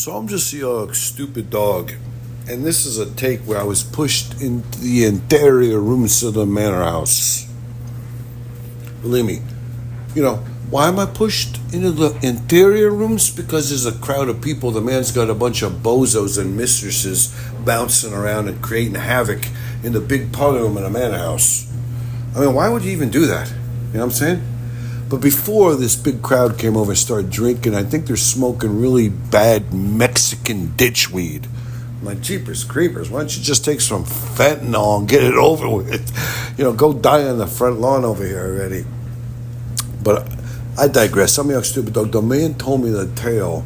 So I'm just a stupid dog, and this is a take where I was pushed into the interior rooms of the manor house. Believe me, why am I pushed into the interior rooms? Because there's a crowd of people. The man's got a bunch of bozos and mistresses bouncing around and creating havoc in the big parlor room in a manor house. I mean, why would you even do that? You know what I'm saying? But before this big crowd came over and started drinking, I think they're smoking really bad Mexican ditchweed. My jeepers creepers, why don't you just take some fentanyl and get it over with? Go die on the front lawn over here already. But I digress. I'm a stupid dog. The man told me the tale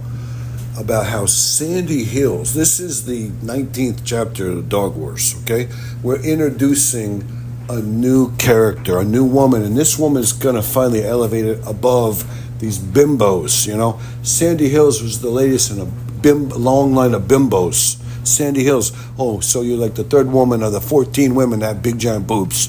about how Sandy Hills, this is the 19th chapter of the Dog Wars, okay? We're introducing a new character, a new woman, and this woman is going to finally elevate it above these bimbos, Sandy Hills was the latest in a long line of bimbos. Sandy Hills, oh, so you're like the third woman of the 14 women that have big giant boobs.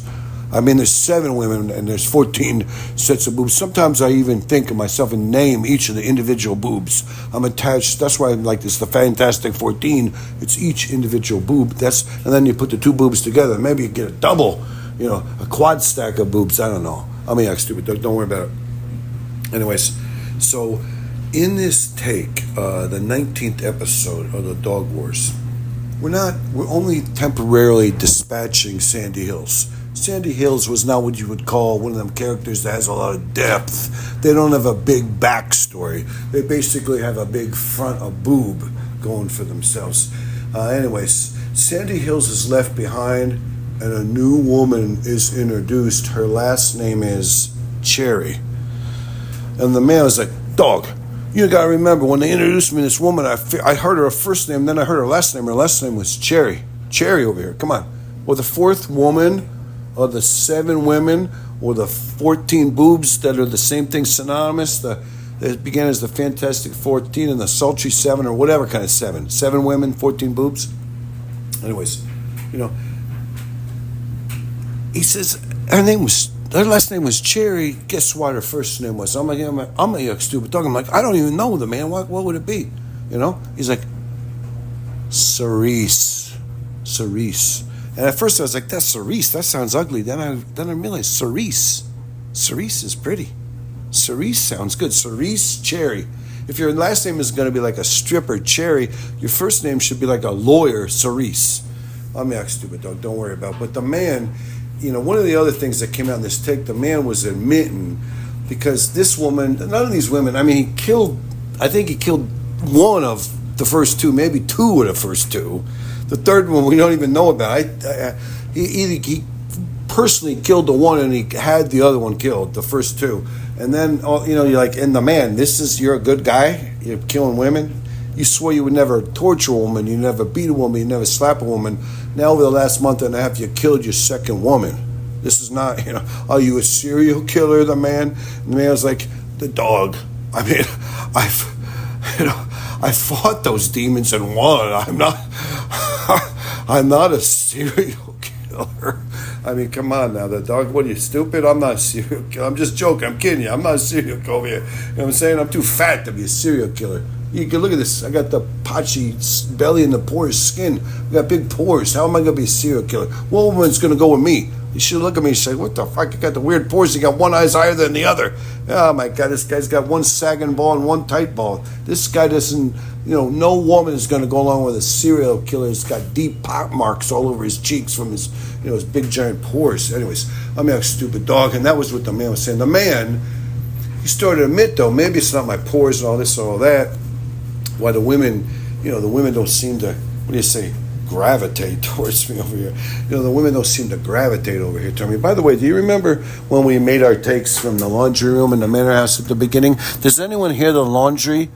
I mean, there's 7 women and there's 14 sets of boobs. Sometimes I even think of myself and name each of the individual boobs. I'm attached. That's why I'm like this, the Fantastic 14. It's each individual boob. And then you put the 2 boobs together. Maybe you get a double, a quad stack of boobs. I don't know. I'm a stupid dog. Don't worry about it. Anyways, so in this take, the 19th episode of the Dog Wars, we're only temporarily dispatching Sandy Hills. Sandy Hills was not what you would call one of them characters that has a lot of depth. They don't have a big backstory. They basically have a big front, a boob going for themselves. Anyways, Sandy Hills is left behind and a new woman is introduced. Her last name is Cherry. And the man was like, dog, you got to remember, when they introduced me to this woman, I heard her first name, then I heard her last name. Her last name was Cherry. Cherry over here. Come on. Well, the 4th woman, or the 7 women, or the 14 boobs that are the same thing, synonymous. It began as the Fantastic 14 and the Sultry 7, or whatever kind of 7. 7 women, 14 boobs. Anyways, he says her last name was Cherry. Guess what her first name was? I'm a stupid dog. I'm like, I don't even know the man. What would it be? He's like, Sice. And at first I was like, that's Sice. That sounds ugly. Then I realized Sice. Sice is pretty. Sice sounds good. Sice Cherry. If your last name is going to be like a stripper, Cherry, your first name should be like a lawyer, Sice. I'm a stupid dog. Don't worry about it. But the man, one of the other things that came out in this take, the man was admitting, because this woman, none of these women, I mean, I think he killed one of the first 2, maybe 2 of the first 2. The third one we don't even know about. He personally killed the one and he had the other one killed, the first 2. And then, you're like, and the man, you're a good guy, you're killing women. You swore you would never torture a woman, you never beat a woman, you never slap a woman. Now over the last month and a half, you killed your 2nd woman. This is not, are you a serial killer, the man? And the man was like, the dog. I mean, I fought those demons and won. I'm not a serial killer. I mean, come on now, the dog. What are you, stupid? I'm not a serial killer. I'm just joking. I'm kidding you. I'm not a serial killer. You know what I'm saying? I'm too fat to be a serial killer. You can look at this. I got the patchy belly and the porous skin. I got big pores. How am I going to be a serial killer? One woman's going to go with me. You should look at me and say, what the fuck? You got the weird pores. You got one eye's higher than the other. Oh, my God. This guy's got one sagging ball and one tight ball. This guy doesn't, no woman is going to go along with a serial killer. He's got deep pock marks all over his cheeks from his, his big giant pores. Anyways, I'm a stupid dog. And that was what the man was saying. The man, he started to admit, though, maybe it's not my pores and all this and all that. Why the women, the women don't seem to, what do you say, gravitate towards me over here. The women don't seem to gravitate over here to me. By the way, do you remember when we made our takes from the laundry room in the manor house at the beginning? Does anyone hear the laundry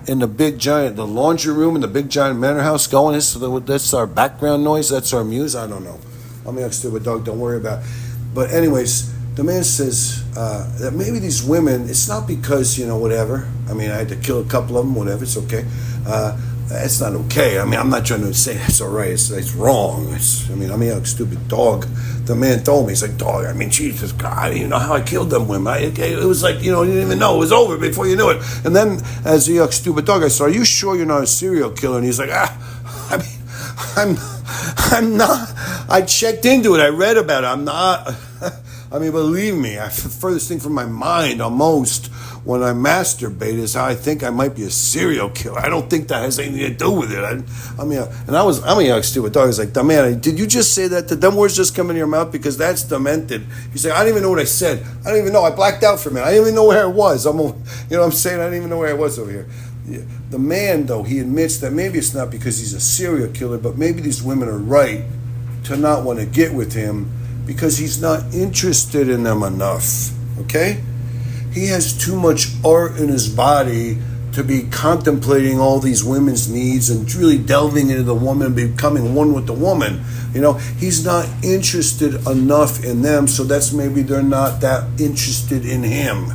in the laundry room in the big giant manor house going? That's our background noise? That's our muse? I don't know. I'm a stupid dog. Don't worry about it. But anyways, the man says that maybe these women, it's not because, whatever. I mean, I had to kill a couple of them, whatever, it's okay. That's not okay. I mean, I'm not trying to say that's all right. It's wrong. I'm a stupid dog. The man told me, he's like, dog, I mean, Jesus God, you know how I killed them women. It was like, you didn't even know. It was over before you knew it. And then, as a stupid dog, I said, are you sure you're not a serial killer? And he's like, I'm not. I checked into it. I read about it. I'm not. I mean, believe me, the furthest thing from my mind almost when I masturbate is how I think I might be a serial killer. I don't think that has anything to do with it. I'm a young stupid dog. I was like, man, did you just say that? Did them words just come in your mouth? Because that's demented. He's like, I don't even know what I said. I don't even know. I blacked out for a minute. I didn't even know where I was. You know what I'm saying? I didn't even know where I was over here. Yeah. The man, though, he admits that maybe it's not because he's a serial killer, but maybe these women are right to not want to get with him because he's not interested in them enough, okay? He has too much art in his body to be contemplating all these women's needs and really delving into the woman, becoming one with the woman. He's not interested enough in them, so that's maybe they're not that interested in him.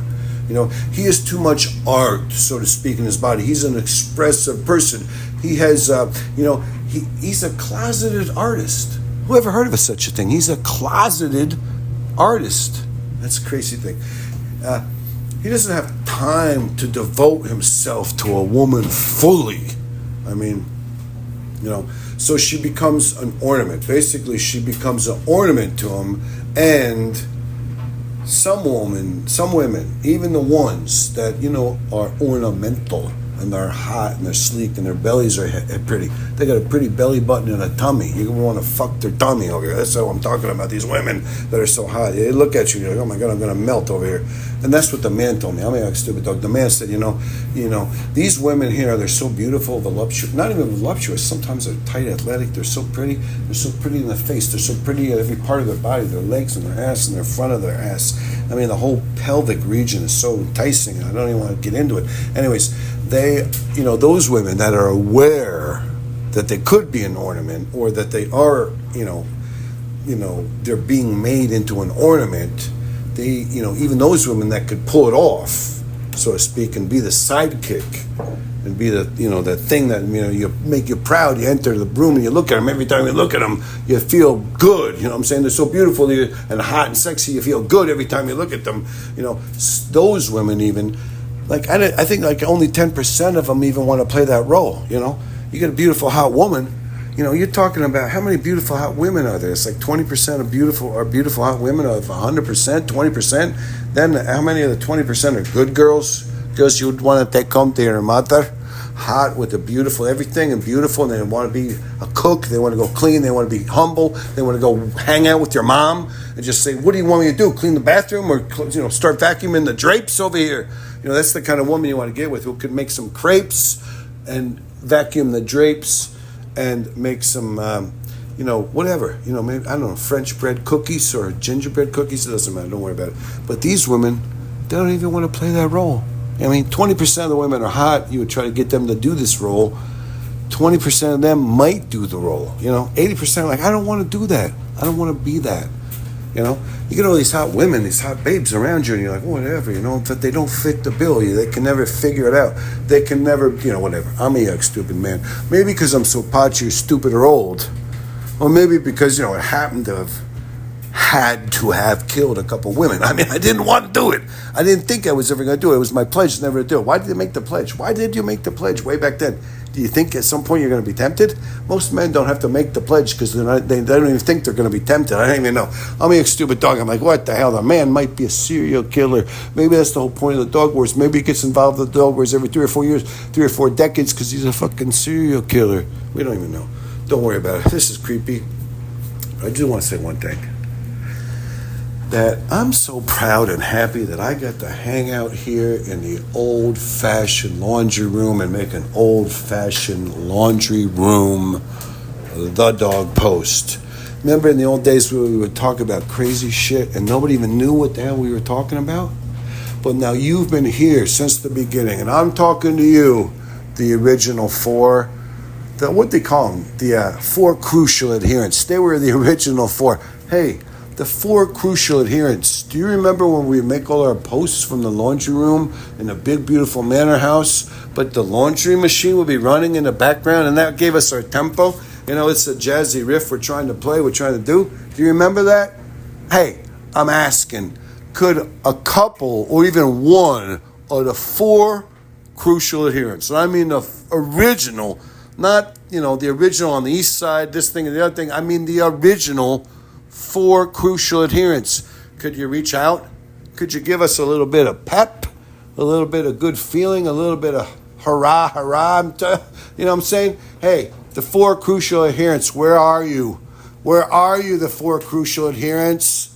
He has too much art, so to speak, in his body. He's an expressive person. He has, he's a closeted artist. Who ever heard of such a thing? He's a closeted artist. That's a crazy thing. He doesn't have time to devote himself to a woman fully. So she becomes an ornament. Basically, she becomes an ornament to him, and some women, even the ones that, are ornamental, and they're hot, and they're sleek, and their bellies are pretty. They got a pretty belly button and a tummy. You want to fuck their tummy over here. That's how I'm talking about these women that are so hot. They look at you, you're like, oh my God, I'm going to melt over here. And that's what the man told me. I'm a stupid dog. The man said, these women here, they're so beautiful, voluptuous, not even voluptuous. Sometimes they're tight, athletic. They're so pretty. They're so pretty in the face. They're so pretty at every part of their body, their legs and their ass and their front of their ass. The whole pelvic region is so enticing. I don't even want to get into it. Anyways, those women that are aware that they could be an ornament, or that they are, they're being made into an ornament. They, even those women that could pull it off, so to speak, and be the sidekick, and be the, that thing that, you make you proud. You enter the room and you look at them. Every time you look at them, you feel good. You know what I'm saying? They're so beautiful and hot and sexy. You feel good every time you look at them. Those women even, I think only 10% of them even want to play that role. You get a beautiful hot woman. You're talking about how many beautiful hot women are there? It's like 20% of beautiful hot women of 100%, 20%. Then how many of the 20% are good girls? Girls you would want to take home to your mother, hot with the beautiful everything and beautiful, and they want to be a cook. They want to go clean. They want to be humble. They want to go hang out with your mom and just say, "What do you want me to do? Clean the bathroom or start vacuuming the drapes over here?" That's the kind of woman you want to get with, who could make some crepes and vacuum the drapes and make some, whatever. Maybe, I don't know, French bread cookies or gingerbread cookies. It doesn't matter. Don't worry about it. But these women, they don't even want to play that role. 20% of the women are hot. You would try to get them to do this role. 20% of them might do the role. 80% are like, I don't want to do that. I don't want to be that. You get all these hot women, these hot babes around you, and you're like, whatever, but they don't fit the bill. They can never figure it out. They can never, whatever. I'm a young stupid man. Maybe because I'm so potty or stupid or old. Or maybe because, it happened to have had to have killed a couple women. I didn't want to do it. I didn't think I was ever going to do it. It was my pledge never to do it. Why did you make the pledge? Why did you make the pledge way back then? Do you think at some point you're going to be tempted? Most men don't have to make the pledge because they don't even think they're going to be tempted. I don't even know. I'm a stupid dog. I'm like, what the hell? The man might be a serial killer. Maybe that's the whole point of the dog wars. Maybe he gets involved in the dog wars every 3 or 4 years, 3 or 4 decades because he's a fucking serial killer. We don't even know. Don't worry about it. This is creepy. I just want to say one thing. That I'm so proud and happy that I got to hang out here in the old-fashioned laundry room and make an old-fashioned laundry room, the dog post. Remember in the old days where we would talk about crazy shit and nobody even knew what the hell we were talking about? But now you've been here since the beginning, and I'm talking to you, the original 4, what they call them, the 4 crucial adherents. They were the original 4. Hey, the 4 crucial adherents. Do you remember when we make all our posts from the laundry room in a big, beautiful manor house? but the laundry machine would be running in the background, and that gave us our tempo. It's a jazzy riff we're trying to play, we're trying to do. Do you remember that? Hey, I'm asking, could a couple or even one of the 4 crucial adherents, and I mean the original, not, the original on the east side, this thing and the other thing, I mean the original 4 crucial adherents, could you reach out? Could you give us a little bit of pep, a little bit of good feeling, a little bit of hurrah, hurrah, you know what I'm saying? Hey, the 4 crucial adherents, where are you? Where are you, the 4 crucial adherents?